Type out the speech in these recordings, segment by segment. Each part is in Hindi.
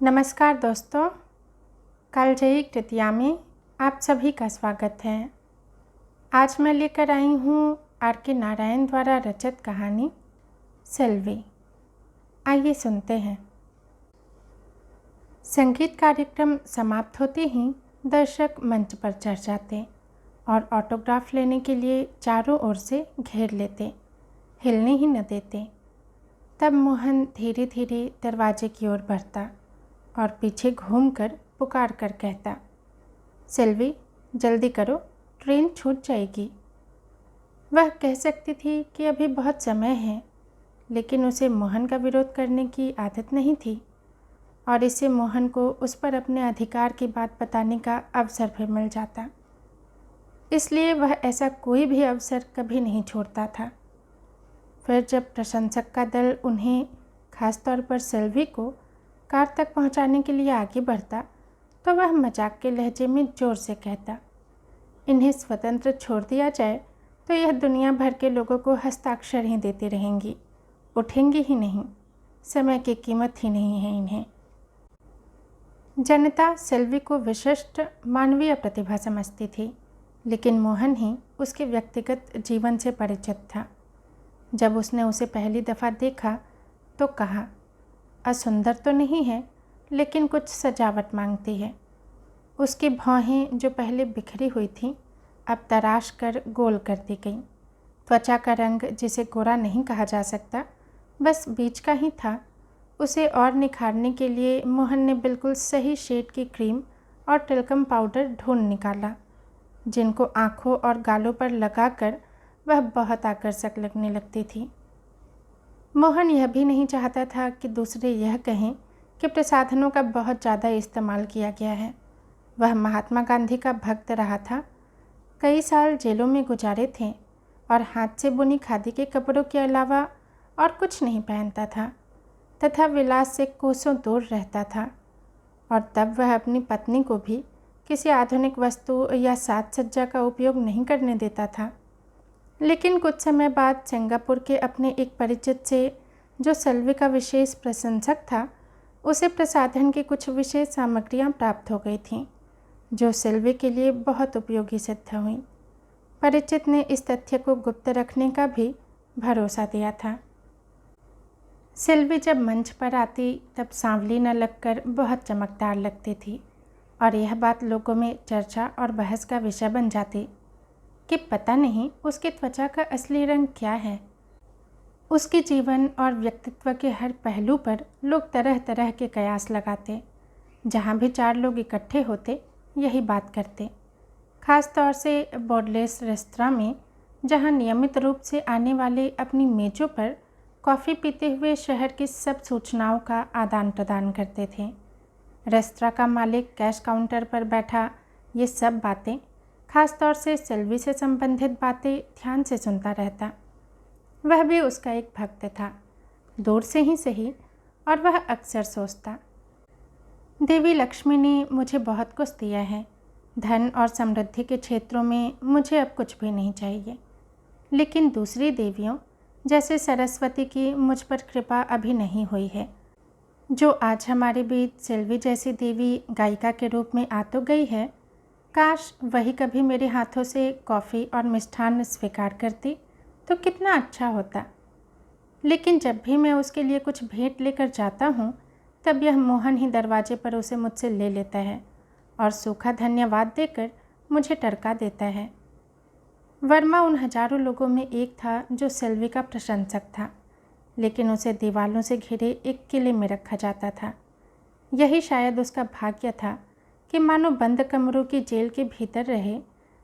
नमस्कार दोस्तों, कालजयी तृतीया में आप सभी का स्वागत है। आज मैं लेकर आई हूँ आर.के. नारायण द्वारा रचित कहानी सेल्वी। आइए सुनते हैं। संगीत कार्यक्रम समाप्त होते ही दर्शक मंच पर चढ़ जाते और ऑटोग्राफ लेने के लिए चारों ओर से घेर लेते, हिलने ही न देते। तब मोहन धीरे धीरे दरवाजे की ओर बढ़ता और पीछे घूमकर पुकार कर कहता, सेल्वी जल्दी करो, ट्रेन छूट जाएगी। वह कह सकती थी कि अभी बहुत समय है, लेकिन उसे मोहन का विरोध करने की आदत नहीं थी और इससे मोहन को उस पर अपने अधिकार की बात बताने का अवसर भी मिल जाता। इसलिए वह ऐसा कोई भी अवसर कभी नहीं छोड़ता था। फिर जब प्रशंसक का दल उन्हें, खासतौर पर सेल्वी को, कार तक पहुंचाने के लिए आगे बढ़ता तो वह मजाक के लहजे में जोर से कहता, इन्हें स्वतंत्र छोड़ दिया जाए तो यह दुनिया भर के लोगों को हस्ताक्षर ही देती रहेंगी, उठेंगी ही नहीं, समय की कीमत ही नहीं है इन्हें। जनता सेल्वी को विशिष्ट मानवीय प्रतिभा समझती थी, लेकिन मोहन ही उसके व्यक्तिगत जीवन से परिचित था। जब उसने उसे पहली दफ़ा देखा तो कहा, असुंदर तो नहीं है, लेकिन कुछ सजावट मांगती है। उसकी भौहें जो पहले बिखरी हुई थीं, अब तराश कर गोल कर दी गईं। त्वचा का रंग, जिसे गोरा नहीं कहा जा सकता, बस बीच का ही था। उसे और निखारने के लिए मोहन ने बिल्कुल सही शेड की क्रीम और टिल्कम पाउडर ढूंढ निकाला, जिनको आँखों और गालों पर लगाकर वह बहुत आकर्षक लगने लगती थी। मोहन यह भी नहीं चाहता था कि दूसरे यह कहें कि प्रसाधनों का बहुत ज़्यादा इस्तेमाल किया गया है। वह महात्मा गांधी का भक्त रहा था, कई साल जेलों में गुजारे थे और हाथ से बुनी खादी के कपड़ों के अलावा और कुछ नहीं पहनता था तथा विलास से कोसों दूर रहता था। और तब वह अपनी पत्नी को भी किसी आधुनिक वस्तु या साज सज्जा का उपयोग नहीं करने देता था। लेकिन कुछ समय बाद सिंगापुर के अपने एक परिचित से, जो सेल्वी का विशेष प्रशंसक था, उसे प्रसाधन की कुछ विशेष सामग्रियां प्राप्त हो गई थीं, जो सेल्वी के लिए बहुत उपयोगी सिद्ध हुई। परिचित ने इस तथ्य को गुप्त रखने का भी भरोसा दिया था। सेल्वी जब मंच पर आती तब सांवली न लगकर बहुत चमकदार लगती थी और यह बात लोगों में चर्चा और बहस का विषय बन जाती कि पता नहीं उसकी त्वचा का असली रंग क्या है। उसके जीवन और व्यक्तित्व के हर पहलू पर लोग तरह तरह के कयास लगाते। जहाँ भी चार लोग इकट्ठे होते यही बात करते। खास तौर से बॉर्डलेस रेस्तरां में, जहाँ नियमित रूप से आने वाले अपनी मेज़ों पर कॉफ़ी पीते हुए शहर की सब सूचनाओं का आदान प्रदान करते थे। रेस्तरां का मालिक कैश काउंटर पर बैठा ये सब बातें, खास तौर से सेल्वी से संबंधित बातें ध्यान से सुनता रहता। वह भी उसका एक भक्त था, दूर से ही सही, और वह अक्सर सोचता, देवी लक्ष्मी ने मुझे बहुत कुछ दिया है। धन और समृद्धि के क्षेत्रों में मुझे अब कुछ भी नहीं चाहिए, लेकिन दूसरी देवियों जैसे सरस्वती की मुझ पर कृपा अभी नहीं हुई है। जो आज हमारे बीच सेल्वी जैसी देवी गायिका के रूप में आ तो गई है, काश वही कभी मेरे हाथों से कॉफ़ी और मिष्ठान्न स्वीकार करती तो कितना अच्छा होता। लेकिन जब भी मैं उसके लिए कुछ भेंट लेकर जाता हूँ, तब यह मोहन ही दरवाजे पर उसे मुझसे ले लेता है और सूखा धन्यवाद देकर मुझे टरका देता है। वर्मा उन हजारों लोगों में एक था जो सेल्वी का प्रशंसक था, लेकिन उसे दीवालों से घिरे एक किले में रखा जाता था। यही शायद उसका भाग्य था कि मानो बंद कमरों की जेल के भीतर रहे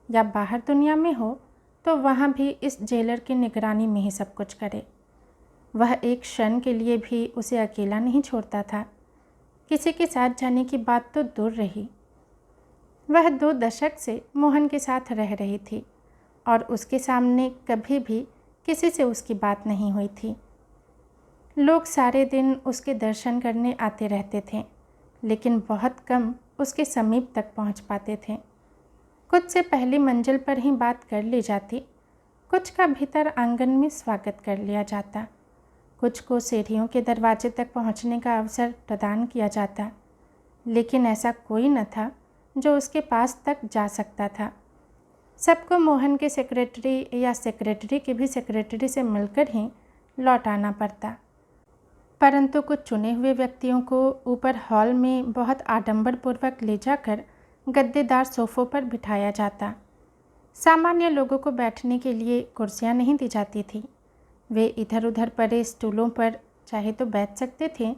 या बाहर दुनिया में हो, तो वहाँ भी इस जेलर की निगरानी में ही सब कुछ करे। वह एक क्षण के लिए भी उसे अकेला नहीं छोड़ता था। किसी के साथ जाने की बात तो दूर रही। वह 2 दशक से मोहन के साथ रह रही थी और उसके सामने कभी भी किसी से उसकी बात नहीं हुई थी। लोग सारे दिन उसके दर्शन करने आते रहते थे, लेकिन बहुत कम उसके समीप तक पहुंच पाते थे। कुछ से पहली मंजिल पर ही बात कर ली जाती, कुछ का भीतर आंगन में स्वागत कर लिया जाता, कुछ को सीढ़ियों के दरवाजे तक पहुंचने का अवसर प्रदान किया जाता, लेकिन ऐसा कोई न था जो उसके पास तक जा सकता था। सबको मोहन के सेक्रेटरी या सेक्रेटरी के भी सेक्रेटरी से मिलकर ही लौट आना पड़ता। परंतु कुछ चुने हुए व्यक्तियों को ऊपर हॉल में बहुत आडंबरपूर्वक ले जाकर गद्देदार सोफ़ों पर बिठाया जाता। सामान्य लोगों को बैठने के लिए कुर्सियां नहीं दी जाती थी। वे इधर उधर पड़े स्टूलों पर चाहे तो बैठ सकते थे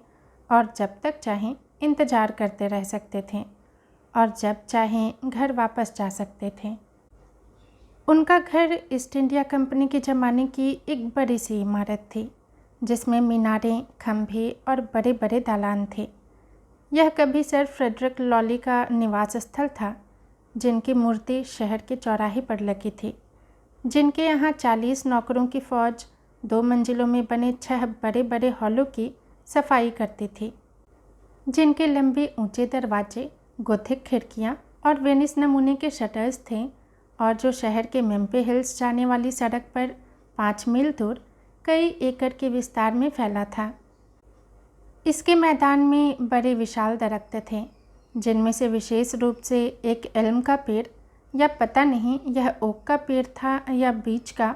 और जब तक चाहें इंतज़ार करते रह सकते थे और जब चाहें घर वापस जा सकते थे। उनका घर ईस्ट इंडिया कंपनी के ज़माने की एक बड़ी सी इमारत थी, जिसमें मीनारें, खंभे और बड़े बड़े दालान थे। यह कभी सर फ्रेडरिक लॉली का निवास स्थल था, जिनकी मूर्ति शहर के चौराहे पर लगी थी, जिनके यहाँ 40 नौकरों की फ़ौज 2 मंजिलों में बने 6 बड़े बड़े हॉलों की सफाई करती थी, जिनके लंबे ऊंचे दरवाजे, गोथिक खिड़कियाँ और वेनिस नमूने के शटर्स थे और जो शहर के मेम्पे हिल्स जाने वाली सड़क पर 5 मील दूर कई एकड़ के विस्तार में फैला था। इसके मैदान में बड़े विशाल दरख्त थे, जिनमें से विशेष रूप से एक एल्म का पेड़ या पता नहीं यह ओक का पेड़ था या बीज का,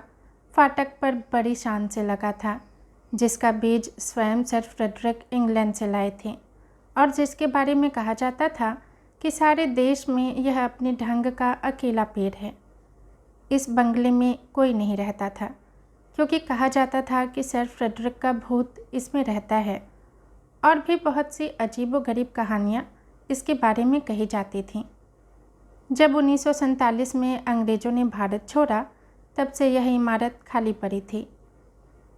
फाटक पर बड़ी शान से लगा था, जिसका बीज स्वयं सर फ्रेडरिक इंग्लैंड से लाए थे और जिसके बारे में कहा जाता था कि सारे देश में यह अपने ढंग का अकेला पेड़ है। इस बंगले में कोई नहीं रहता था, क्योंकि कहा जाता था कि सर फ्रेडरिक का भूत इसमें रहता है और भी बहुत सी अजीबोगरीब कहानियाँ इसके बारे में कही जाती थीं। जब 1947 में अंग्रेज़ों ने भारत छोड़ा, तब से यह इमारत खाली पड़ी थी।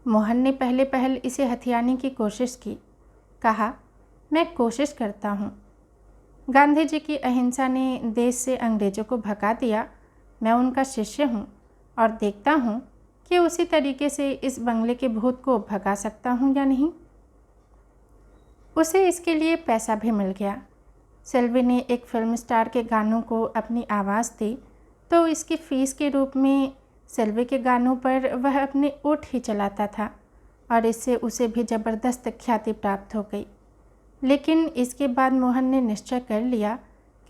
मोहन ने पहले इसे हथियाने की कोशिश की। कहा, मैं कोशिश करता हूँ। गांधी जी की अहिंसा ने देश से अंग्रेज़ों को भगा दिया। मैं उनका शिष्य हूँ और देखता हूँ कि उसी तरीके से इस बंगले के भूत को भगा सकता हूँ या नहीं। उसे इसके लिए पैसा भी मिल गया। सेल्वी ने एक फिल्म स्टार के गानों को अपनी आवाज़ दी, तो इसकी फ़ीस के रूप में सेल्वी के गानों पर वह अपने ओठ ही चलाता था और इससे उसे भी ज़बरदस्त ख्याति प्राप्त हो गई। लेकिन इसके बाद मोहन ने निश्चय कर लिया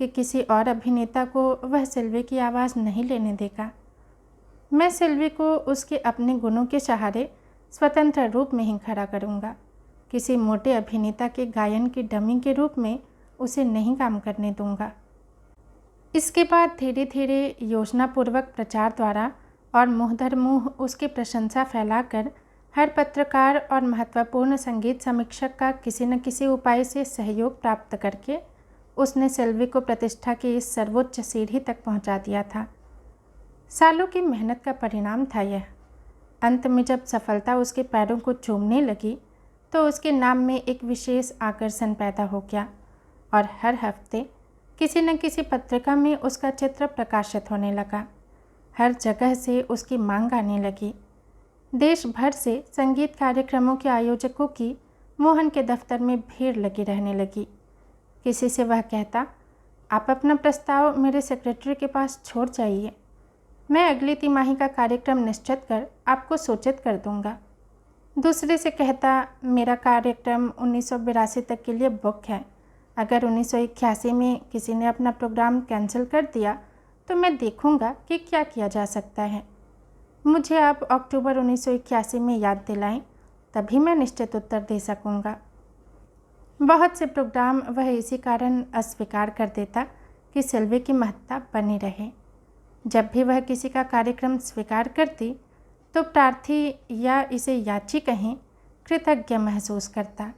कि किसी और अभिनेता को वह सेल्वी की आवाज़ नहीं लेने देगा। मैं सेल्वी को उसके अपने गुणों के सहारे स्वतंत्र रूप में ही खड़ा करूँगा। किसी मोटे अभिनेता के गायन की डमी के रूप में उसे नहीं काम करने दूंगा। इसके बाद धीरे धीरे योजनापूर्वक प्रचार द्वारा और मुँह दर मुँह उसकी प्रशंसा फैलाकर हर पत्रकार और महत्वपूर्ण संगीत समीक्षक का किसी न किसी उपाय से सहयोग प्राप्त करके उसने सेल्वी को प्रतिष्ठा की इस सर्वोच्च सीढ़ी तक पहुंचा दिया था। सालों की मेहनत का परिणाम था यह। अंत में जब सफलता उसके पैरों को चूमने लगी, तो उसके नाम में एक विशेष आकर्षण पैदा हो गया और हर हफ्ते किसी न किसी पत्रिका में उसका चित्र प्रकाशित होने लगा। हर जगह से उसकी मांग आने लगी। देश भर से संगीत कार्यक्रमों के आयोजकों की मोहन के दफ्तर में भीड़ लगी रहने लगी। किसी से वह कहता, आप अपना प्रस्ताव मेरे सेक्रेटरी के पास छोड़ जाइए, मैं अगली तिमाही का कार्यक्रम निश्चित कर आपको सूचित कर दूंगा। दूसरे से कहता, मेरा कार्यक्रम 1982 तक के लिए बुक है। अगर 1981 में किसी ने अपना प्रोग्राम कैंसिल कर दिया तो मैं देखूंगा कि क्या किया जा सकता है। मुझे आप अक्टूबर 1981 में याद दिलाएं, तभी मैं निश्चित उत्तर दे सकूंगा। बहुत से प्रोग्राम वह इसी कारण अस्वीकार कर देता कि सेल्वी की महत्ता बनी रहे। जब भी वह किसी का कार्यक्रम स्वीकार करती तो प्रार्थी या इसे याची कहें कृतज्ञ महसूस करता,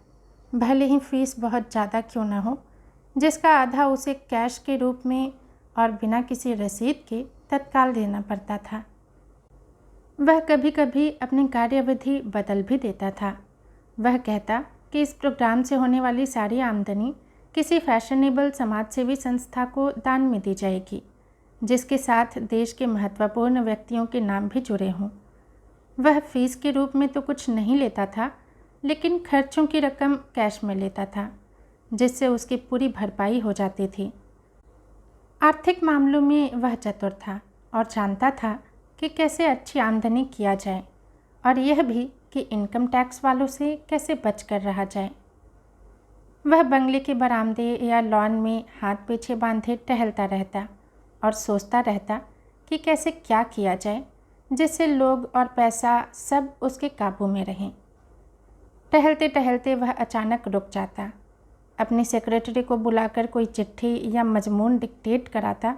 भले ही फीस बहुत ज़्यादा क्यों न हो, जिसका आधा उसे कैश के रूप में और बिना किसी रसीद के तत्काल देना पड़ता था। वह कभी कभी अपनी कार्यावधि बदल भी देता था। वह कहता कि इस प्रोग्राम से होने वाली सारी आमदनी किसी फैशनेबल समाजसेवी संस्था को दान में दी जाएगी, जिसके साथ देश के महत्वपूर्ण व्यक्तियों के नाम भी जुड़े हों। वह फीस के रूप में तो कुछ नहीं लेता था, लेकिन खर्चों की रकम कैश में लेता था, जिससे उसकी पूरी भरपाई हो जाती थी। आर्थिक मामलों में वह चतुर था और जानता था कि कैसे अच्छी आमदनी किया जाए और यह भी कि इनकम टैक्स वालों से कैसे बचकर रहा जाए। वह बंगले के बरामदे या लॉन में हाथ पीछे बांधे टहलता रहता और सोचता रहता कि कैसे क्या किया जाए जिससे लोग और पैसा सब उसके काबू में रहें। टहलते टहलते वह अचानक रुक जाता, अपनी सेक्रेटरी को बुलाकर कोई चिट्ठी या मजमून डिक्टेट कराता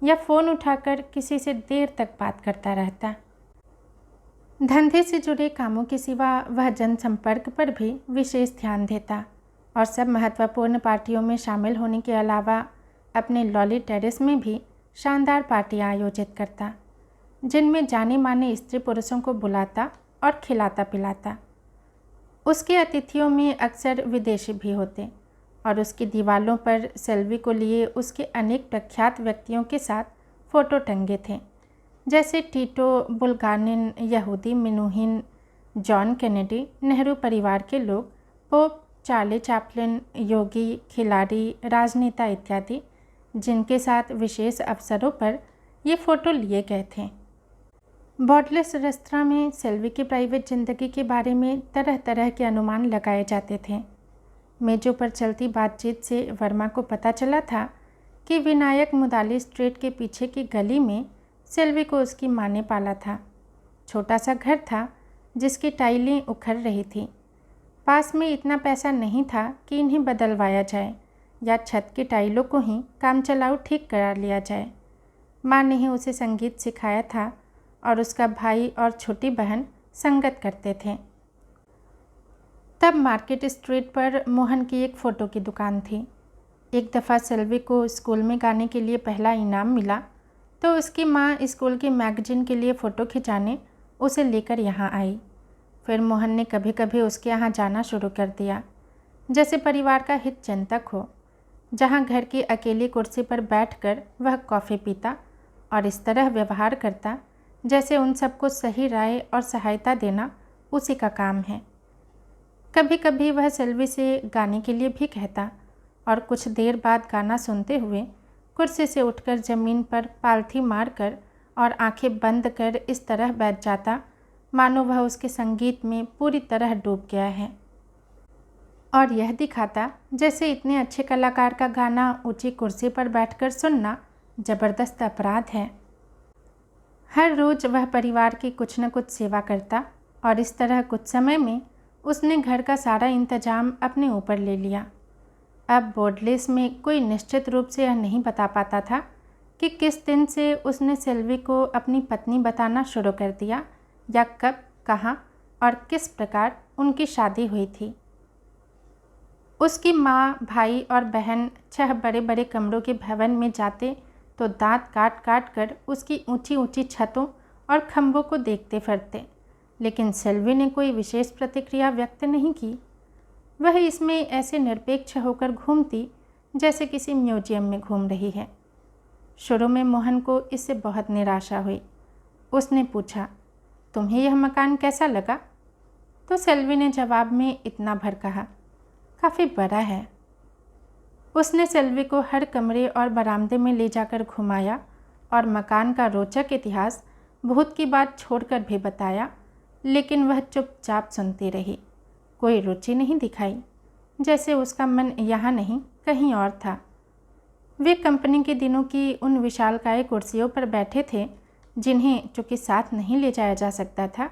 या फ़ोन उठाकर किसी से देर तक बात करता रहता। धंधे से जुड़े कामों के सिवा वह जनसंपर्क पर भी विशेष ध्यान देता और सब महत्वपूर्ण पार्टियों में शामिल होने के अलावा अपने लॉली टेरेस में भी शानदार पार्टियां आयोजित करता, जिनमें जाने माने स्त्री पुरुषों को बुलाता और खिलाता पिलाता। उसके अतिथियों में अक्सर विदेशी भी होते और उसकी दीवारों पर सेल्वी को लिए उसके अनेक प्रख्यात व्यक्तियों के साथ फ़ोटो टंगे थे, जैसे टीटो, बुल्गानिन, यहूदी मिनुहिन, जॉन कैनेडी, नेहरू परिवार के लोग, पोप, चार्ली चैपलिन, योगी, खिलाड़ी, राजनेता इत्यादि, जिनके साथ विशेष अवसरों पर ये फ़ोटो लिए गए थे। बॉर्डलेस रेस्तरां में सेल्वी की प्राइवेट ज़िंदगी के बारे में तरह तरह के अनुमान लगाए जाते थे। मेजों पर चलती बातचीत से वर्मा को पता चला था कि विनायक मुदाली स्ट्रीट के पीछे की गली में सेल्वी को उसकी माँ ने पाला था। छोटा सा घर था जिसकी टाइलें उखड़ रही थी। पास में इतना पैसा नहीं था कि इन्हें बदलवाया जाए या छत की टाइलों को ही काम चलाऊ ठीक करा लिया जाए। माँ ने ही उसे संगीत सिखाया था और उसका भाई और छोटी बहन संगत करते थे। तब मार्केट स्ट्रीट पर मोहन की एक फ़ोटो की दुकान थी। एक दफ़ा सेल्वी को स्कूल में गाने के लिए पहला इनाम मिला तो उसकी माँ स्कूल के मैगजीन के लिए फ़ोटो खिंचाने उसे लेकर यहाँ आई। फिर मोहन ने कभी कभी उसके यहाँ जाना शुरू कर दिया, जैसे परिवार का हित चिंतक हो, जहाँ घर की अकेली कुर्सी पर बैठकर वह कॉफ़ी पीता और इस तरह व्यवहार करता जैसे उन सबको सही राय और सहायता देना उसी का काम है। कभी कभी वह सेल्वी से गाने के लिए भी कहता और कुछ देर बाद गाना सुनते हुए कुर्सी से उठकर ज़मीन पर पालथी मारकर और आंखें बंद कर इस तरह बैठ जाता मानो वह उसके संगीत में पूरी तरह डूब गया है और यह दिखाता जैसे इतने अच्छे कलाकार का गाना ऊंची कुर्सी पर बैठकर सुनना ज़बरदस्त अपराध है। हर रोज़ वह परिवार की कुछ न कुछ सेवा करता और इस तरह कुछ समय में उसने घर का सारा इंतजाम अपने ऊपर ले लिया। अब बोर्डलेस में कोई निश्चित रूप से यह नहीं बता पाता था कि किस दिन से उसने सेल्वी को अपनी पत्नी बताना शुरू कर दिया या कब, कहाँ और किस प्रकार उनकी शादी हुई थी। उसकी माँ, भाई और बहन 6 बड़े बड़े कमरों के भवन में जाते तो दांत काट काट कर उसकी ऊंची ऊंची छतों और खंभों को देखते फिरते, लेकिन सेल्वी ने कोई विशेष प्रतिक्रिया व्यक्त नहीं की। वह इसमें ऐसे निरपेक्ष होकर घूमती जैसे किसी म्यूजियम में घूम रही है। शुरू में मोहन को इससे बहुत निराशा हुई। उसने पूछा, तुम्हें यह मकान कैसा लगा? तो सेल्वी ने जवाब में इतना भर कहा, काफ़ी बड़ा है। उसने सेल्वी को हर कमरे और बरामदे में ले जाकर घुमाया और मकान का रोचक इतिहास, भूत की बात छोड़कर भी बताया, लेकिन वह चुपचाप सुनती रही, कोई रुचि नहीं दिखाई, जैसे उसका मन यहाँ नहीं कहीं और था। वे कंपनी के दिनों की उन विशालकाय कुर्सियों पर बैठे थे जिन्हें चूँकि साथ नहीं ले जाया जा सकता था,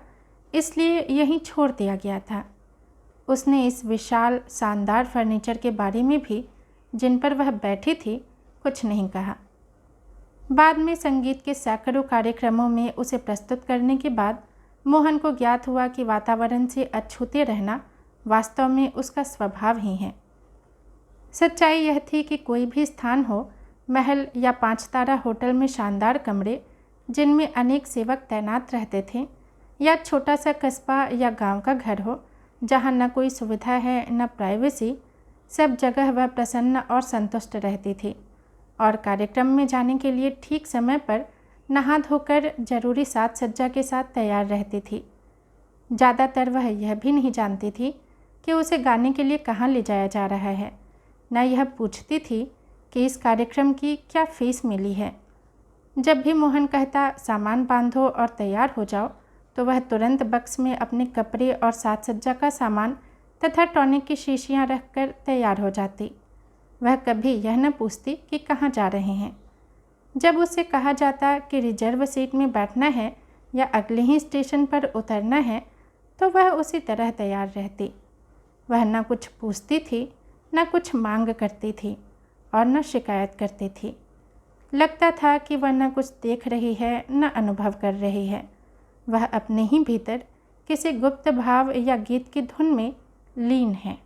इसलिए यहीं छोड़ दिया गया था। उसने इस विशाल शानदार फर्नीचर के बारे में भी, जिन पर वह बैठी थी, कुछ नहीं कहा। बाद में संगीत के सैकड़ों कार्यक्रमों में उसे प्रस्तुत करने के बाद मोहन को ज्ञात हुआ कि वातावरण से अछूते रहना वास्तव में उसका स्वभाव ही है। सच्चाई यह थी कि कोई भी स्थान हो, महल या 5 तारा होटल में शानदार कमरे जिनमें अनेक सेवक तैनात रहते थे, या छोटा सा कस्बा या गांव का घर हो जहां न कोई सुविधा है न प्राइवेसी, सब जगह वह प्रसन्न और संतुष्ट रहती थी और कार्यक्रम में जाने के लिए ठीक समय पर नहा धोकर जरूरी साज सज्जा के साथ तैयार रहती थी। ज़्यादातर वह यह भी नहीं जानती थी कि उसे गाने के लिए कहाँ ले जाया जा रहा है, न यह पूछती थी कि इस कार्यक्रम की क्या फीस मिली है। जब भी मोहन कहता सामान बांधो और तैयार हो जाओ, तो वह तुरंत बक्स में अपने कपड़े और साज सज्जा का सामान तथा टॉनिक की शीशियाँ रखकर तैयार हो जाती। वह कभी यह न पूछती कि कहाँ जा रहे हैं। जब उससे कहा जाता कि रिजर्व सीट में बैठना है या अगले ही स्टेशन पर उतरना है तो वह उसी तरह तैयार रहती। वह न कुछ पूछती थी, न कुछ मांग करती थी और न शिकायत करती थी। लगता था कि वह न कुछ देख रही है न अनुभव कर रही है। वह अपने ही भीतर किसी गुप्त भाव या गीत की धुन में लीन है।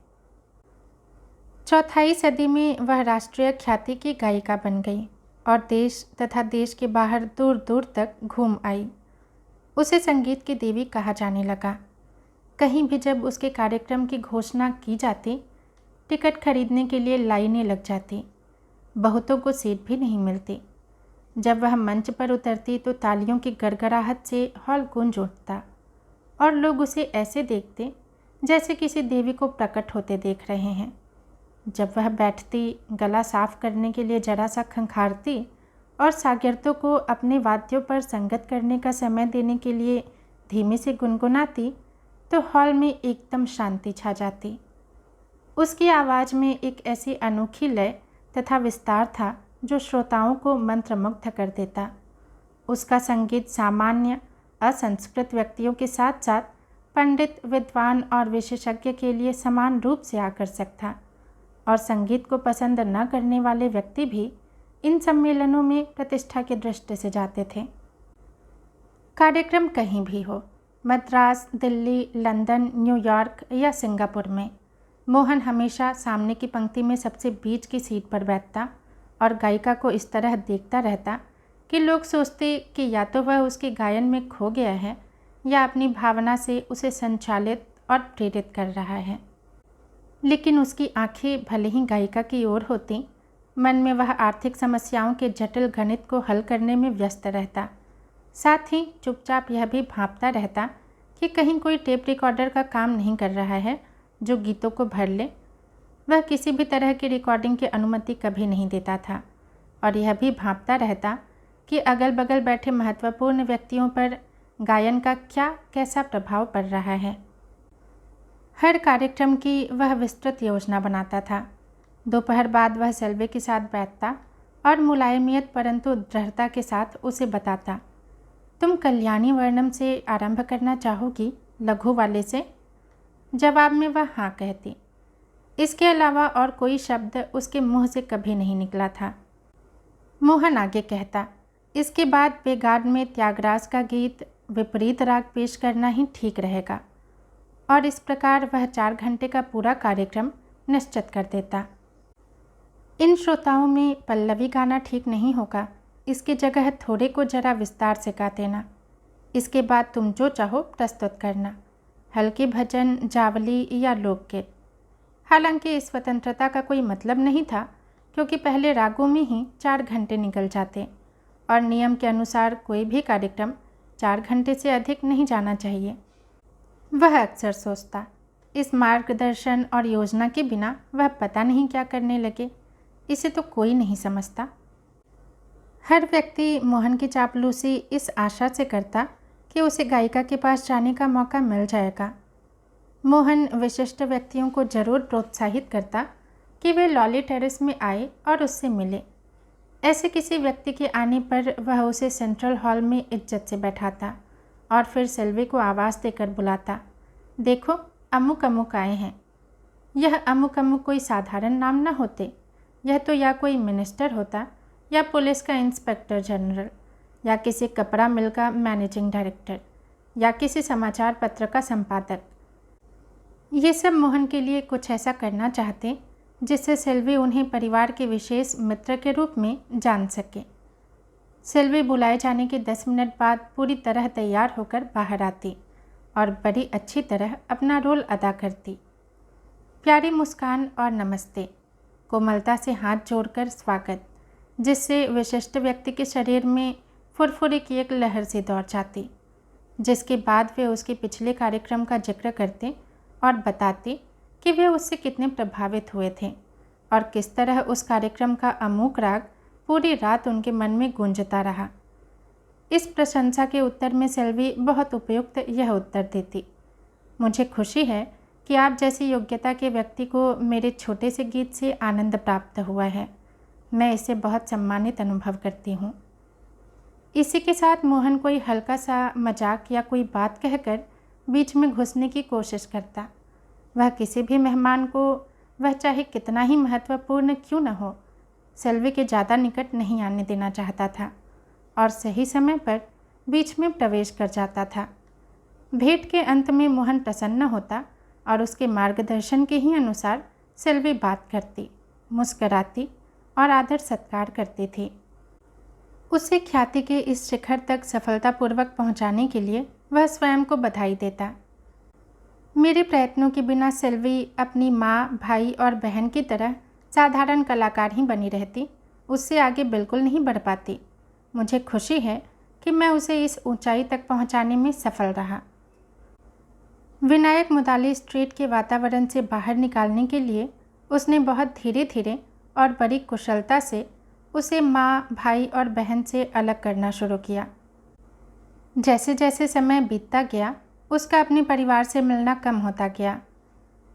चौथाई सदी में वह राष्ट्रीय ख्याति की गायिका बन गई और देश तथा देश के बाहर दूर दूर तक घूम आई। उसे संगीत की देवी कहा जाने लगा। कहीं भी जब उसके कार्यक्रम की घोषणा की जाती, टिकट खरीदने के लिए लाइनें लग जाती। बहुतों को सीट भी नहीं मिलती। जब वह मंच पर उतरती तो तालियों की गड़गड़ाहट से हॉल गूंज उठता और लोग उसे ऐसे देखते जैसे किसी देवी को प्रकट होते देख रहे हैं। जब वह बैठती, गला साफ करने के लिए जरा सा खंखारती और शागिर्दों को अपने वाद्यों पर संगत करने का समय देने के लिए धीमे से गुनगुनाती तो हॉल में एकदम शांति छा जाती। उसकी आवाज़ में एक ऐसी अनोखी लय तथा विस्तार था जो श्रोताओं को मंत्रमुग्ध कर देता। उसका संगीत सामान्य असंस्कृत व्यक्तियों के साथ साथ पंडित, विद्वान और विशेषज्ञ के लिए समान रूप से आकर्षक था और संगीत को पसंद न करने वाले व्यक्ति भी इन सम्मेलनों में प्रतिष्ठा की दृष्टि से जाते थे। कार्यक्रम कहीं भी हो, मद्रास, दिल्ली, लंदन, न्यूयॉर्क या सिंगापुर में, मोहन हमेशा सामने की पंक्ति में सबसे बीच की सीट पर बैठता और गायिका को इस तरह देखता रहता कि लोग सोचते कि या तो वह उसके गायन में खो गया है या अपनी भावना से उसे संचालित और प्रेरित कर रहा है। लेकिन उसकी आंखें भले ही गायिका की ओर होती, मन में वह आर्थिक समस्याओं के जटिल गणित को हल करने में व्यस्त रहता। साथ ही चुपचाप यह भी भांपता रहता कि कहीं कोई टेप रिकॉर्डर का काम नहीं कर रहा है जो गीतों को भर ले। वह किसी भी तरह की रिकॉर्डिंग की अनुमति कभी नहीं देता था और यह भी भांपता रहता कि अगल बगल बैठे महत्वपूर्ण व्यक्तियों पर गायन का कैसा प्रभाव पड़ रहा है। हर कार्यक्रम की वह विस्तृत योजना बनाता था। दोपहर बाद वह सेल्वे के साथ बैठता और मुलायमियत परंतु दृढ़ता के साथ उसे बताता, तुम कल्याणी वर्णम से आरंभ करना चाहोगी, लघु वाले से? जवाब में वह हाँ कहती। इसके अलावा और कोई शब्द उसके मुंह से कभी नहीं निकला था। मोहन आगे कहता, इसके बाद बेगाड में त्यागराज का गीत विपरीत राग पेश करना ही ठीक रहेगा। और इस प्रकार वह 4 घंटे का पूरा कार्यक्रम निश्चित कर देता। इन श्रोताओं में पल्लवी गाना ठीक नहीं होगा, इसकी जगह थोड़े को जरा विस्तार से गा देना। इसके बाद तुम जो चाहो प्रस्तुत करना, हल्के भजन, जावली या लोकगीत। हालांकि इस स्वतंत्रता का कोई मतलब नहीं था क्योंकि पहले रागों में ही 4 घंटे निकल जाते और नियम के अनुसार कोई भी कार्यक्रम 4 घंटे से अधिक नहीं जाना चाहिए। वह अक्सर सोचता, इस मार्गदर्शन और योजना के बिना वह पता नहीं क्या करने लगे, इसे तो कोई नहीं समझता। हर व्यक्ति मोहन की चापलूसी इस आशा से करता कि उसे गायिका के पास जाने का मौका मिल जाएगा। मोहन विशिष्ट व्यक्तियों को जरूर प्रोत्साहित करता कि वे लॉली टेरेस में आए और उससे मिले। ऐसे किसी व्यक्ति के आने पर वह उसे सेंट्रल हॉल में इज्जत से बैठाता और फिर सेल्वे को आवाज़ देकर बुलाता, देखो अमुक अमुक आए हैं। यह अमुक अमुक कोई साधारण नाम न होते, यह तो या कोई मिनिस्टर होता या पुलिस का इंस्पेक्टर जनरल या किसी कपड़ा मिल का मैनेजिंग डायरेक्टर या किसी समाचार पत्र का संपादक। ये सब मोहन के लिए कुछ ऐसा करना चाहते जिससे सेल्वी उन्हें परिवार के विशेष मित्र के रूप में जान सके। सेल्वी बुलाए जाने के 10 मिनट बाद पूरी तरह तैयार होकर बाहर आती और बड़ी अच्छी तरह अपना रोल अदा करती। प्यारी मुस्कान और नमस्ते, कोमलता से हाथ जोड़कर स्वागत, जिससे विशिष्ट व्यक्ति के शरीर में फुरफुरे की एक लहर सी दौड़ जाती, जिसके बाद वे उसके पिछले कार्यक्रम का जिक्र करते और बताते कि वे उससे कितने प्रभावित हुए थे और किस तरह उस कार्यक्रम का अमूक राग पूरी रात उनके मन में गूंजता रहा। इस प्रशंसा के उत्तर में सेल्वी बहुत उपयुक्त यह उत्तर देती, मुझे खुशी है कि आप जैसी योग्यता के व्यक्ति को मेरे छोटे से गीत से आनंद प्राप्त हुआ है। मैं इससे बहुत सम्मानित अनुभव करती हूँ। इसी के साथ मोहन कोई हल्का सा मजाक या कोई बात कहकर बीच में घुसने की कोशिश करता। वह किसी भी मेहमान को, वह चाहे कितना ही महत्वपूर्ण क्यों न हो, सेल्वी के ज़्यादा निकट नहीं आने देना चाहता था और सही समय पर बीच में प्रवेश कर जाता था। भेंट के अंत में मोहन प्रसन्न होता और उसके मार्गदर्शन के ही अनुसार सेल्वी बात करती, मुस्कराती और आदर सत्कार करती थी। उसे ख्याति के इस शिखर तक सफलतापूर्वक पहुंचाने के लिए वह स्वयं को बधाई देता। मेरे प्रयत्नों के बिना सेल्वी अपनी माँ, भाई और बहन की तरह साधारण कलाकार ही बनी रहती, उससे आगे बिल्कुल नहीं बढ़ पाती। मुझे खुशी है कि मैं उसे इस ऊंचाई तक पहुंचाने में सफल रहा। विनायक मुदाली स्ट्रीट के वातावरण से बाहर निकालने के लिए उसने बहुत धीरे धीरे और बड़ी कुशलता से उसे माँ, भाई और बहन से अलग करना शुरू किया। जैसे जैसे समय बीतता गया, उसका अपने परिवार से मिलना कम होता गया।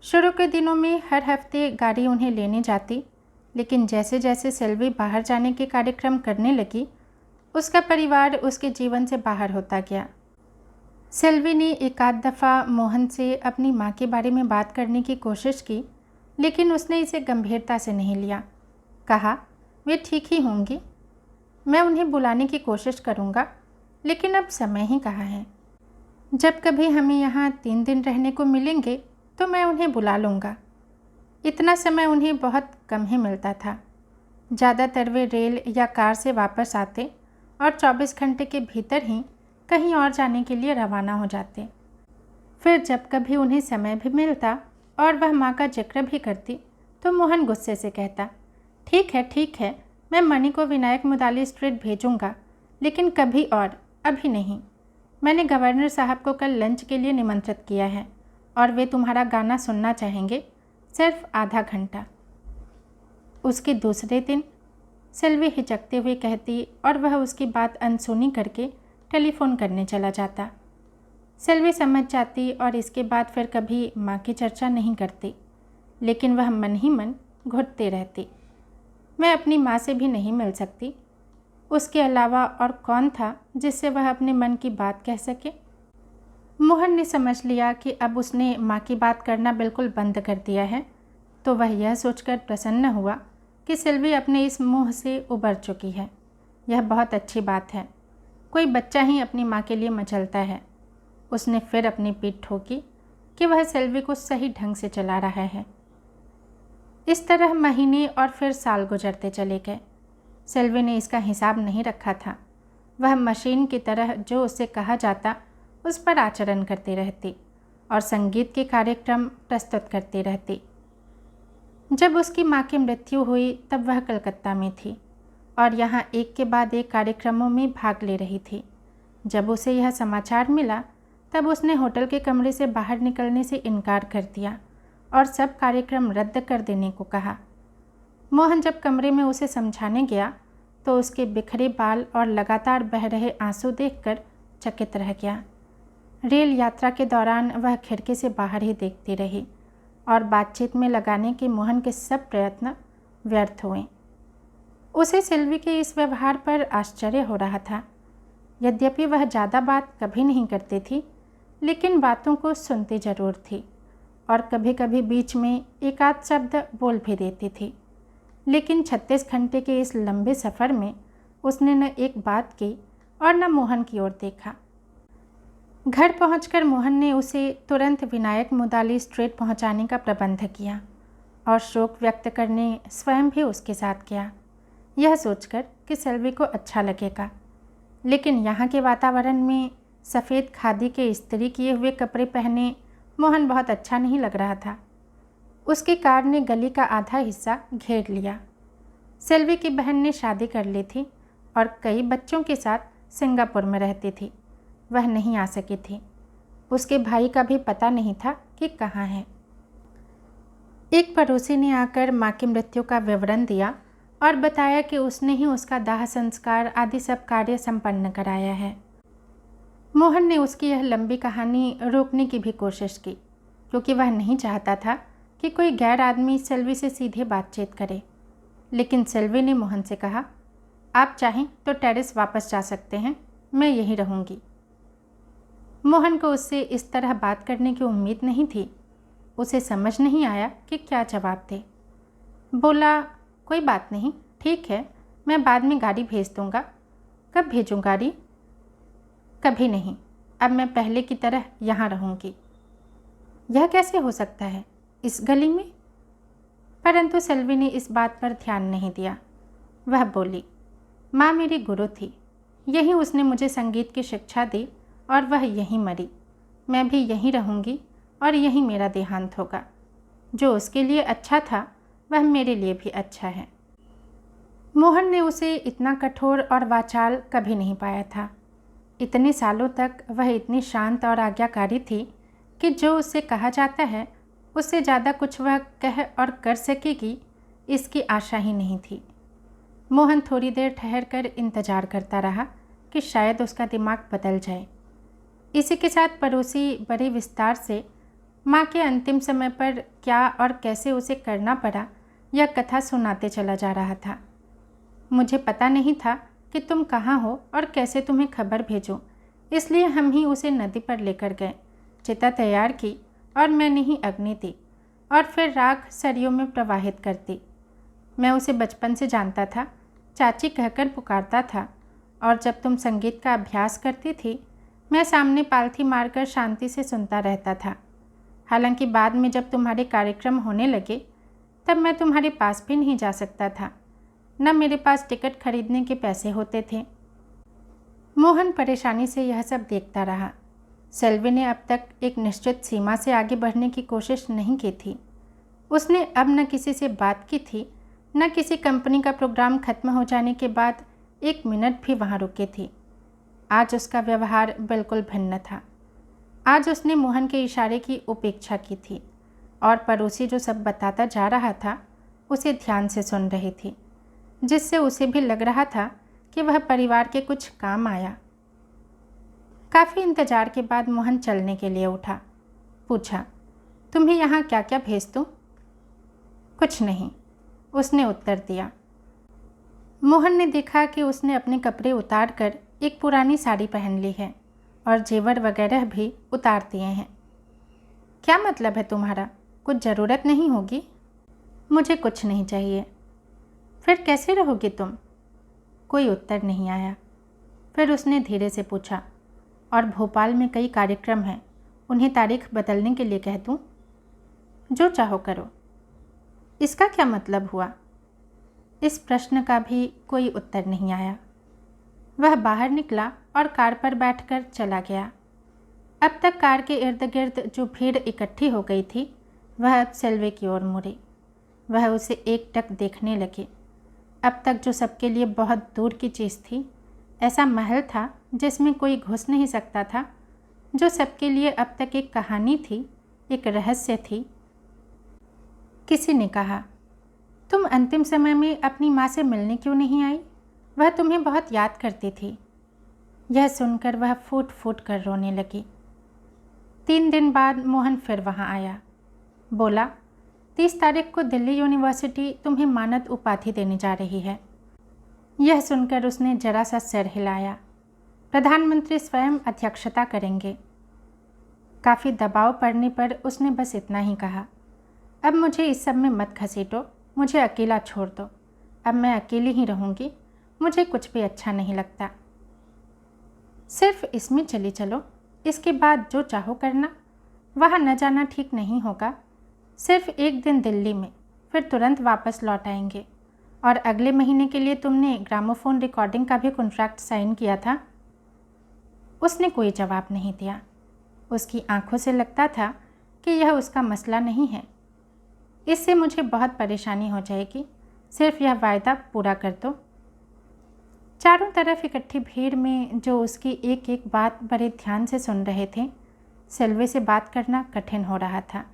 शुरू के दिनों में हर हफ्ते गाड़ी उन्हें लेने जाती, लेकिन जैसे जैसे सेल्वी बाहर जाने के कार्यक्रम करने लगी, उसका परिवार उसके जीवन से बाहर होता गया। सेल्वी ने एक आध दफ़ा मोहन से अपनी माँ के बारे में बात करने की कोशिश की, लेकिन उसने इसे गंभीरता से नहीं लिया। कहा, वे ठीक ही होंगी, मैं उन्हें बुलाने की कोशिश करूँगा, लेकिन अब समय ही कहाँ है। जब कभी हमें यहाँ 3 दिन रहने को मिलेंगे तो मैं उन्हें बुला लूँगा। इतना समय उन्हें बहुत कम ही मिलता था। ज़्यादातर वे रेल या कार से वापस आते और 24 घंटे के भीतर ही कहीं और जाने के लिए रवाना हो जाते। फिर जब कभी उन्हें समय भी मिलता और वह माँ का जिक्र भी करती तो मोहन गुस्से से कहता, ठीक है, मैं मणि को विनायक मुदाली स्ट्रीट भेजूँगा, लेकिन कभी और, अभी नहीं। मैंने गवर्नर साहब को कल लंच के लिए निमंत्रित किया है और वे तुम्हारा गाना सुनना चाहेंगे, सिर्फ आधा घंटा। उसके दूसरे दिन सेल्वी हिचकते हुए कहती और वह उसकी बात अनसुनी करके टेलीफोन करने चला जाता। सेल्वी समझ जाती और इसके बाद फिर कभी माँ की चर्चा नहीं करती, लेकिन वह मन ही मन घुटती रहती। मैं अपनी माँ से भी नहीं मिल सकती, उसके अलावा और कौन था जिससे वह अपने मन की बात कह सके। मोहन ने समझ लिया कि अब उसने माँ की बात करना बिल्कुल बंद कर दिया है, तो वह यह सोचकर प्रसन्न हुआ कि सेल्वी अपने इस मोह से उबर चुकी है। यह बहुत अच्छी बात है, कोई बच्चा ही अपनी माँ के लिए मचलता है। उसने फिर अपनी पीठ ठोकी कि वह सेल्वी को सही ढंग से चला रहा है। इस तरह महीने और फिर साल गुजरते चले गए। सेल्वी ने इसका हिसाब नहीं रखा था। वह मशीन की तरह जो उससे कहा जाता उस पर आचरण करती रहती और संगीत के कार्यक्रम प्रस्तुत करती रहती। जब उसकी माँ की मृत्यु हुई तब वह कलकत्ता में थी और यहाँ एक के बाद एक कार्यक्रमों में भाग ले रही थी। जब उसे यह समाचार मिला तब उसने होटल के कमरे से बाहर निकलने से इनकार कर दिया और सब कार्यक्रम रद्द कर देने को कहा। मोहन जब कमरे में उसे समझाने गया तो उसके बिखरे बाल और लगातार बह रहे आंसू देखकर चकित रह गया। रेल यात्रा के दौरान वह खिड़की से बाहर ही देखती रही और बातचीत में लगाने के मोहन के सब प्रयत्न व्यर्थ हुए। उसे सेल्वी के इस व्यवहार पर आश्चर्य हो रहा था। यद्यपि वह ज़्यादा बात कभी नहीं करती थी, लेकिन बातों को सुनती जरूर थी और कभी कभी बीच में एक आध शब्द बोल भी देती थी। लेकिन 36 घंटे के इस लंबे सफ़र में उसने न एक बात की और न मोहन की ओर देखा। घर पहुंचकर मोहन ने उसे तुरंत विनायक मुदाली स्ट्रीट पहुंचाने का प्रबंध किया और शोक व्यक्त करने स्वयं भी उसके साथ गया, यह सोचकर कि सेल्वी को अच्छा लगेगा। लेकिन यहाँ के वातावरण में सफ़ेद खादी के इस्त्री किए हुए कपड़े पहने मोहन बहुत अच्छा नहीं लग रहा था। उसकी कार ने गली का आधा हिस्सा घेर लिया। सेल्वी की बहन ने शादी कर ली थी और कई बच्चों के साथ सिंगापुर में रहती थी। वह नहीं आ सकी थी। उसके भाई का भी पता नहीं था कि कहाँ है। एक पड़ोसी ने आकर माँ की मृत्यु का विवरण दिया और बताया कि उसने ही उसका दाह संस्कार आदि सब कार्य संपन्न कराया है। मोहन ने उसकी यह लंबी कहानी रोकने की भी कोशिश की, क्योंकि वह नहीं चाहता था कि कोई गैर आदमी सेल्वी से सीधे बातचीत करे। लेकिन सेल्वी ने मोहन से कहा, आप चाहें तो टेरेस वापस जा सकते हैं, मैं यहीं रहूँगी। मोहन को उससे इस तरह बात करने की उम्मीद नहीं थी। उसे समझ नहीं आया कि क्या जवाब दे। बोला, कोई बात नहीं, ठीक है, मैं बाद में गाड़ी भेज दूँगा। कब भेजूँ गाड़ी? कभी नहीं, अब मैं पहले की तरह यहाँ रहूँगी। यह कैसे हो सकता है, इस गली में? परंतु सेल्वी ने इस बात पर ध्यान नहीं दिया। वह बोली, माँ मेरी गुरु थी, यहीं उसने मुझे संगीत की शिक्षा दी और वह यहीं मरी। मैं भी यहीं रहूँगी और यहीं मेरा देहांत होगा। जो उसके लिए अच्छा था वह मेरे लिए भी अच्छा है। मोहन ने उसे इतना कठोर और वाचाल कभी नहीं पाया था। इतने सालों तक वह इतनी शांत और आज्ञाकारी थी कि जो उससे कहा जाता है उससे ज़्यादा कुछ वह कह और कर सकेगी, इसकी आशा ही नहीं थी। मोहन थोड़ी देर ठहर कर इंतज़ार करता रहा कि शायद उसका दिमाग बदल जाए। इसी के साथ पड़ोसी बड़े विस्तार से माँ के अंतिम समय पर क्या और कैसे उसे करना पड़ा यह कथा सुनाते चला जा रहा था। मुझे पता नहीं था कि तुम कहाँ हो और कैसे तुम्हें खबर भेजूं, इसलिए हम ही उसे नदी पर लेकर गए। चिता तैयार की और मैंने ही अग्नि दी और फिर राख सरियों में प्रवाहित कर दी। मैं उसे बचपन से जानता था, चाची कहकर पुकारता था, और जब तुम संगीत का अभ्यास करती थी मैं सामने पालथी मारकर शांति से सुनता रहता था। हालांकि बाद में जब तुम्हारे कार्यक्रम होने लगे तब मैं तुम्हारे पास भी नहीं जा सकता था, न मेरे पास टिकट खरीदने के पैसे होते थे। मोहन परेशानी से यह सब देखता रहा। सेल्वी ने अब तक एक निश्चित सीमा से आगे बढ़ने की कोशिश नहीं की थी। उसने अब न किसी से बात की थी, न किसी कंपनी का प्रोग्राम खत्म हो जाने के बाद 1 मिनट भी वहाँ रुकी थी। आज उसका व्यवहार बिल्कुल भिन्न था। आज उसने मोहन के इशारे की उपेक्षा की थी और पड़ोसी जो सब बताता जा रहा था उसे ध्यान से सुन रही थी, जिससे उसे भी लग रहा था कि वह परिवार के कुछ काम आया। काफ़ी इंतजार के बाद मोहन चलने के लिए उठा। पूछा, तुम्हें यहाँ क्या क्या भेज दूँ? कुछ नहीं, उसने उत्तर दिया। मोहन ने देखा कि उसने अपने कपड़े उतार कर एक पुरानी साड़ी पहन ली है और जेवर वगैरह भी उतार दिए हैं। क्या मतलब है तुम्हारा? कुछ ज़रूरत नहीं होगी? मुझे कुछ नहीं चाहिए। फिर कैसे रहोगी तुम? कोई उत्तर नहीं आया। फिर उसने धीरे से पूछा, और भोपाल में कई कार्यक्रम हैं, उन्हें तारीख बदलने के लिए कह दूँ? जो चाहो करो। इसका क्या मतलब हुआ? इस प्रश्न का भी कोई उत्तर नहीं आया। वह बाहर निकला और कार पर बैठकर चला गया। अब तक कार के इर्द गिर्द जो भीड़ इकट्ठी हो गई थी वह अब सेल्वे की ओर मुड़ी। वह उसे एकटक देखने लगी। अब तक जो सबके लिए बहुत दूर की चीज़ थी, ऐसा महल था जिसमें कोई घुस नहीं सकता था, जो सबके लिए अब तक एक कहानी थी, एक रहस्य थी। किसी ने कहा, तुम अंतिम समय में अपनी माँ से मिलने क्यों नहीं आई? वह तुम्हें बहुत याद करती थी। यह सुनकर वह फूट फूट कर रोने लगी। 3 दिन बाद मोहन फिर वहाँ आया। बोला, 30 तारीख को दिल्ली यूनिवर्सिटी तुम्हें मानद उपाधि देने जा रही है। यह सुनकर उसने जरा सा सिर हिलाया। प्रधानमंत्री स्वयं अध्यक्षता करेंगे। काफ़ी दबाव पड़ने पर उसने बस इतना ही कहा, अब मुझे इस सब में मत घसीटो, मुझे अकेला छोड़ दो। अब मैं अकेली ही रहूँगी, मुझे कुछ भी अच्छा नहीं लगता। सिर्फ इसमें चली चलो, इसके बाद जो चाहो करना। वहाँ न जाना ठीक नहीं होगा। सिर्फ 1 दिन दिल्ली में, फिर तुरंत वापस लौट आएंगे। और अगले महीने के लिए तुमने ग्रामोफोन रिकॉर्डिंग का भी कॉन्ट्रैक्ट साइन किया था। उसने कोई जवाब नहीं दिया। उसकी आंखों से लगता था कि यह उसका मसला नहीं है। इससे मुझे बहुत परेशानी हो जाएगी, सिर्फ यह वायदा पूरा कर दो। चारों तरफ इकट्ठी भीड़ में जो उसकी एक एक बात बड़े ध्यान से सुन रहे थे, सेल्वे से बात करना कठिन हो रहा था।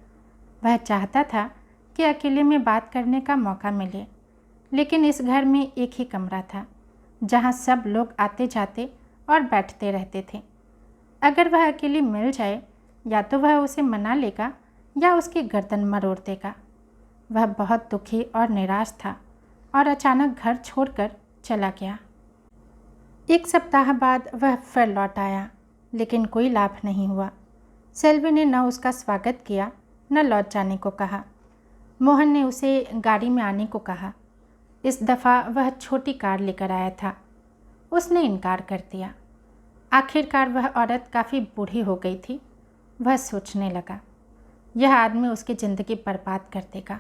वह चाहता था कि अकेले में बात करने का मौका मिले, लेकिन इस घर में एक ही कमरा था जहाँ सब लोग आते जाते और बैठते रहते थे। अगर वह अकेली मिल जाए, या तो वह उसे मना लेगा या उसकी गर्दन मरोड़ देगा। वह बहुत दुखी और निराश था और अचानक घर छोड़कर चला गया। 1 सप्ताह बाद वह फिर लौट आया, लेकिन कोई लाभ नहीं हुआ। सेल्वी ने न उसका स्वागत किया न लौट जाने को कहा। मोहन ने उसे गाड़ी में आने को कहा। इस दफ़ा वह छोटी कार लेकर आया था। उसने इनकार कर दिया। आखिरकार वह औरत काफ़ी बूढ़ी हो गई थी। वह सोचने लगा, यह आदमी उसकी ज़िंदगी बर्बाद कर देगा।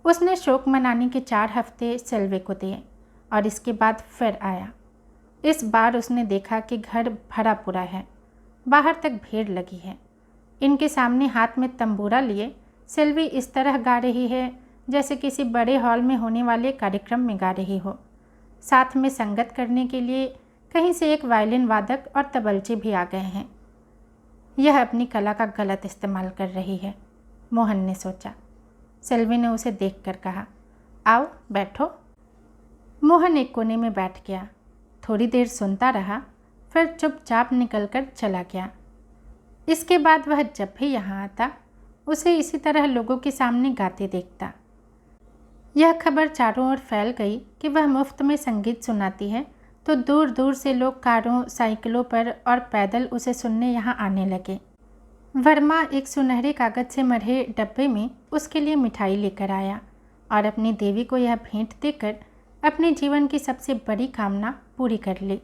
उसने शोक मनाने के 4 हफ्ते सेल्वी को दिए और इसके बाद फिर आया। इस बार उसने देखा कि घर भरा पूरा है, बाहर तक भीड़ लगी है। इनके सामने हाथ में तंबूरा लिए सेल्वी इस तरह गा रही है जैसे किसी बड़े हॉल में होने वाले कार्यक्रम में गा रही हो। साथ में संगत करने के लिए कहीं से एक वायलिन वादक और तबलची भी आ गए हैं। यह अपनी कला का गलत इस्तेमाल कर रही है, मोहन ने सोचा। सेल्वी ने उसे देखकर कहा, आओ बैठो। मोहन एक कोने में बैठ गया। थोड़ी देर सुनता रहा, फिर चुपचाप निकलकर चला गया। इसके बाद वह जब भी यहाँ आता उसे इसी तरह लोगों के सामने गाते देखता। यह खबर चारों ओर फैल गई कि वह मुफ्त में संगीत सुनाती है, तो दूर दूर से लोग कारों, साइकिलों पर और पैदल उसे सुनने यहाँ आने लगे। वर्मा एक सुनहरे कागज से मढ़े डब्बे में उसके लिए मिठाई लेकर आया और अपनी देवी को यह भेंट देकर अपने जीवन की सबसे बड़ी कामना पूरी कर ली।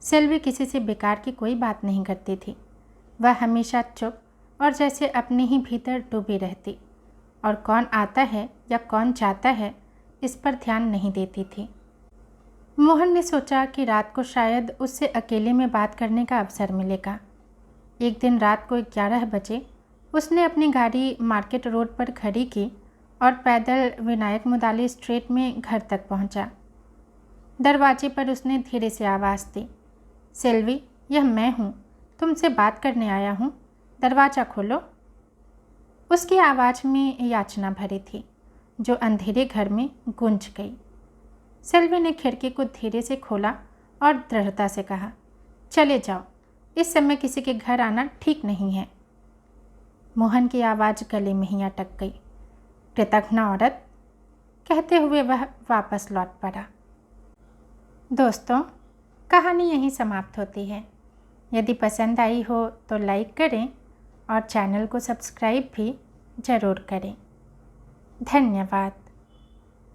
सेल्वी किसी से बेकार की कोई बात नहीं करती थी। वह हमेशा चुप और जैसे अपने ही भीतर डूबी रहती और कौन आता है या कौन जाता है इस पर ध्यान नहीं देती थी। मोहन ने सोचा कि रात को शायद उससे अकेले में बात करने का अवसर मिलेगा। एक दिन रात को 11 बजे उसने अपनी गाड़ी मार्केट रोड पर खड़ी की और पैदल विनायक मुदाली स्ट्रीट में घर तक पहुंचा। दरवाजे पर उसने धीरे से आवाज़ दी, सेल्वी, यह मैं हूँ, तुमसे बात करने आया हूँ, दरवाज़ा खोलो। उसकी आवाज़ में याचना भरी थी जो अंधेरे घर में गूंज गई। सेल्वी ने खिड़की को धीरे से खोला और दृढ़ता से कहा, चले जाओ, इस समय किसी के घर आना ठीक नहीं है। मोहन की आवाज़ गले में ही अटक गई। कृतघ्न औरत, कहते हुए वह वापस लौट पड़ा। दोस्तों, कहानी यहीं समाप्त होती है। यदि पसंद आई हो तो लाइक करें और चैनल को सब्सक्राइब भी ज़रूर करें। धन्यवाद।